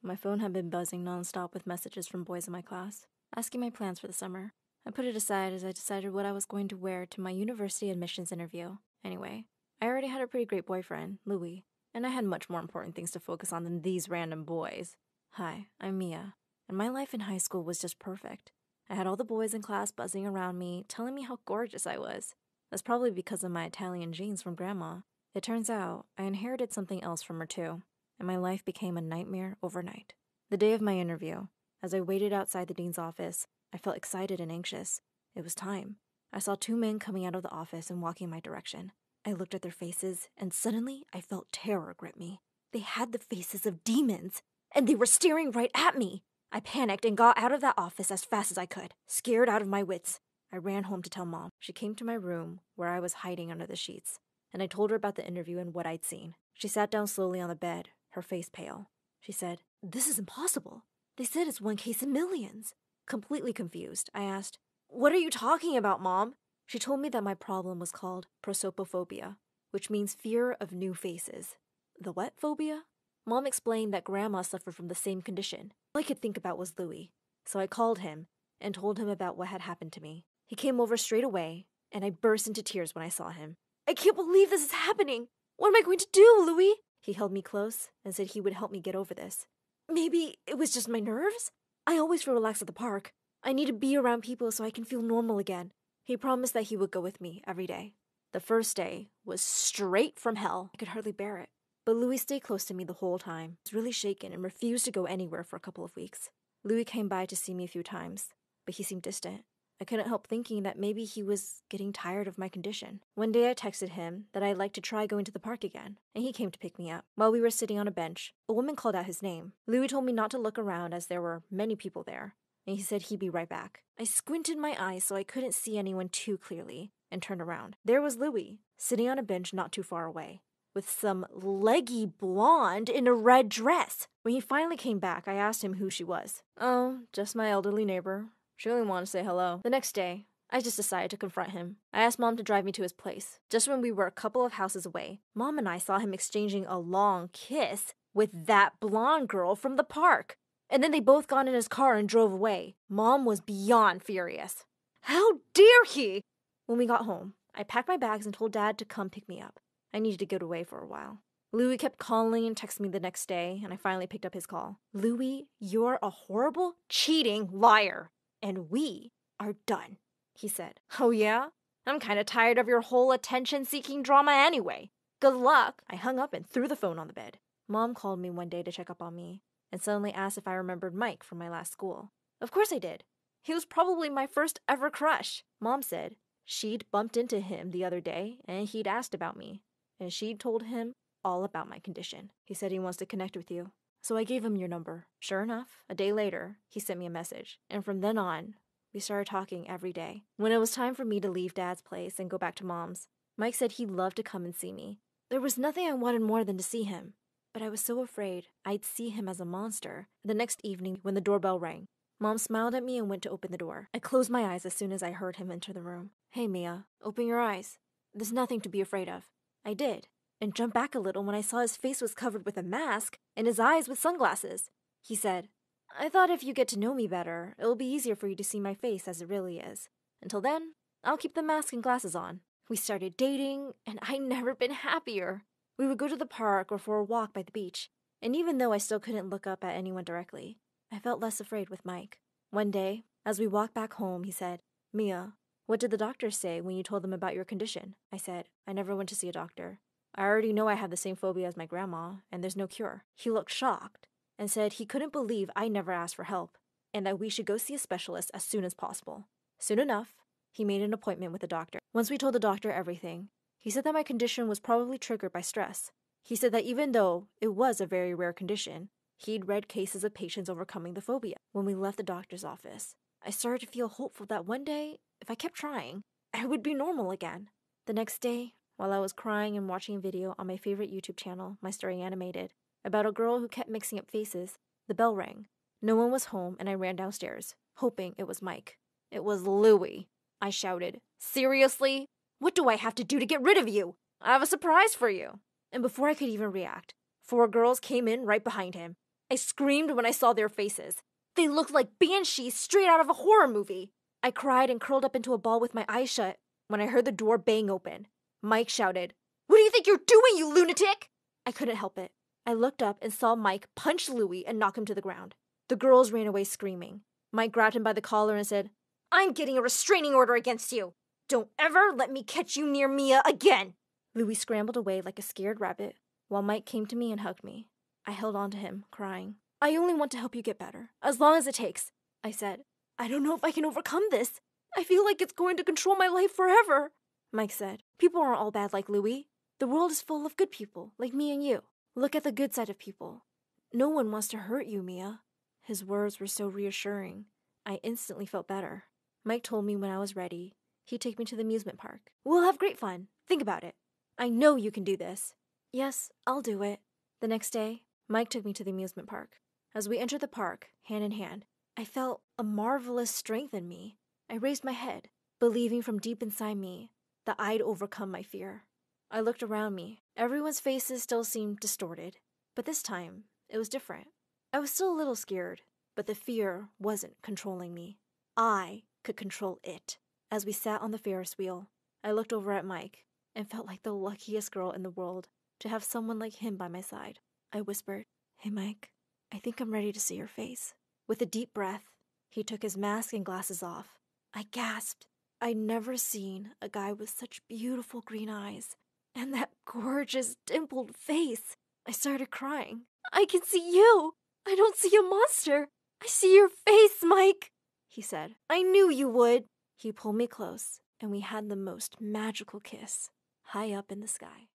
My phone had been buzzing nonstop with messages from boys in my class, asking my plans for the summer. I put it aside as I decided what I was going to wear to my university admissions interview. Anyway, I already had a pretty great boyfriend, Louis, and I had much more important things to focus on than these random boys. Hi, I'm Mia, and my life in high school was just perfect. I had all the boys in class buzzing around me, telling me how gorgeous I was. That's probably because of my Italian genes from Grandma. It turns out I inherited something else from her too, and my life became a nightmare overnight. The day of my interview, as I waited outside the dean's office, I felt excited and anxious. It was time. I saw two men coming out of the office and walking my direction. I looked at their faces, and suddenly I felt terror grip me. They had the faces of demons, and they were staring right at me. I panicked and got out of that office as fast as I could, scared out of my wits. I ran home to tell Mom. She came to my room, where I was hiding under the sheets, and I told her about the interview and what I'd seen. She sat down slowly on the bed, her face pale. She said, "This is impossible. They said it's one case in millions." Completely confused, I asked, "What are you talking about, Mom?" She told me that my problem was called prosopophobia, which means fear of new faces. The what phobia? Mom explained that Grandma suffered from the same condition. All I could think about was Louis, so I called him and told him about what had happened to me. He came over straight away, and I burst into tears when I saw him. "I can't believe this is happening! What am I going to do, Louis?" He held me close and said he would help me get over this. "Maybe it was just my nerves? I always feel relaxed at the park. I need to be around people so I can feel normal again." He promised that he would go with me every day. The first day was straight from hell. I could hardly bear it. But Louis stayed close to me the whole time. I was really shaken and refused to go anywhere for a couple of weeks. Louis came by to see me a few times, but he seemed distant. I couldn't help thinking that maybe he was getting tired of my condition. One day I texted him that I'd like to try going to the park again, and he came to pick me up. While we were sitting on a bench, a woman called out his name. Louis told me not to look around as there were many people there, and he said he'd be right back. I squinted my eyes so I couldn't see anyone too clearly, and turned around. There was Louis, sitting on a bench not too far away, with some leggy blonde in a red dress. When he finally came back, I asked him who she was. "Oh, just my elderly neighbor. She only wanted to say hello." The next day, I just decided to confront him. I asked Mom to drive me to his place. Just when we were a couple of houses away, Mom and I saw him exchanging a long kiss with that blonde girl from the park. And then they both got in his car and drove away. Mom was beyond furious. How dare he? When we got home, I packed my bags and told Dad to come pick me up. I needed to get away for a while. Louis kept calling and texting me the next day, and I finally picked up his call. "Louis, you're a horrible, cheating liar. And we are done," he said. "Oh yeah? I'm kind of tired of your whole attention-seeking drama anyway. Good luck." I hung up and threw the phone on the bed. Mom called me one day to check up on me, and suddenly asked if I remembered Mike from my last school. Of course I did. He was probably my first ever crush. Mom said she'd bumped into him the other day, and he'd asked about me, and she'd told him all about my condition. He said he wants to connect with you. So I gave him your number. Sure enough, a day later, he sent me a message. And from then on, we started talking every day. When it was time for me to leave Dad's place and go back to Mom's, Mike said he'd love to come and see me. There was nothing I wanted more than to see him. But I was so afraid I'd see him as a monster. The next evening, when the doorbell rang, Mom smiled at me and went to open the door. I closed my eyes as soon as I heard him enter the room. "Hey, Mia, open your eyes. There's nothing to be afraid of." I did, and jumped back a little when I saw his face was covered with a mask and his eyes with sunglasses. He said, "I thought if you get to know me better, it'll be easier for you to see my face as it really is. Until then, I'll keep the mask and glasses on." We started dating, and I'd never been happier. We would go to the park or for a walk by the beach, and even though I still couldn't look up at anyone directly, I felt less afraid with Mike. One day, as we walked back home, he said, "Mia, what did the doctors say when you told them about your condition?" I said, "I never went to see a doctor. I already know I have the same phobia as my grandma, and there's no cure." He looked shocked and said he couldn't believe I never asked for help, and that we should go see a specialist as soon as possible. Soon enough, he made an appointment with the doctor. Once we told the doctor everything, he said that my condition was probably triggered by stress. He said that even though it was a very rare condition, he'd read cases of patients overcoming the phobia. When we left the doctor's office, I started to feel hopeful that one day, if I kept trying, I would be normal again. The next day, while I was crying and watching a video on my favorite YouTube channel, My Story Animated, about a girl who kept mixing up faces, the bell rang. No one was home, and I ran downstairs, hoping it was Mike. It was Louis. I shouted, "Seriously? What do I have to do to get rid of you? I have a surprise for you." And before I could even react, 4 girls came in right behind him. I screamed when I saw their faces. They looked like banshees straight out of a horror movie. I cried and curled up into a ball with my eyes shut when I heard the door bang open. Mike shouted, "What do you think you're doing, you lunatic?" I couldn't help it. I looked up and saw Mike punch Louis and knock him to the ground. The girls ran away screaming. Mike grabbed him by the collar and said, "I'm getting a restraining order against you. Don't ever let me catch you near Mia again." Louis scrambled away like a scared rabbit, while Mike came to me and hugged me. I held on to him, crying. "I only want to help you get better, as long as it takes," I said. "I don't know if I can overcome this. I feel like it's going to control my life forever." Mike said, "People aren't all bad like Louis. The world is full of good people, like me and you. Look at the good side of people. No one wants to hurt you, Mia." His words were so reassuring. I instantly felt better. Mike told me when I was ready, he'd take me to the amusement park. "We'll have great fun. Think about it. I know you can do this." "Yes, I'll do it." The next day, Mike took me to the amusement park. As we entered the park, hand in hand, I felt a marvelous strength in me. I raised my head, believing from deep inside me that I'd overcome my fear. I looked around me. Everyone's faces still seemed distorted, but this time, it was different. I was still a little scared, but the fear wasn't controlling me. I could control it. As we sat on the Ferris wheel, I looked over at Mike and felt like the luckiest girl in the world to have someone like him by my side. I whispered, "Hey, Mike, I think I'm ready to see your face." With a deep breath, he took his mask and glasses off. I gasped. I'd never seen a guy with such beautiful green eyes and that gorgeous dimpled face. I started crying. "I can see you. I don't see a monster. I see your face, Mike," he said. "I knew you would." He pulled me close, and we had the most magical kiss, high up in the sky.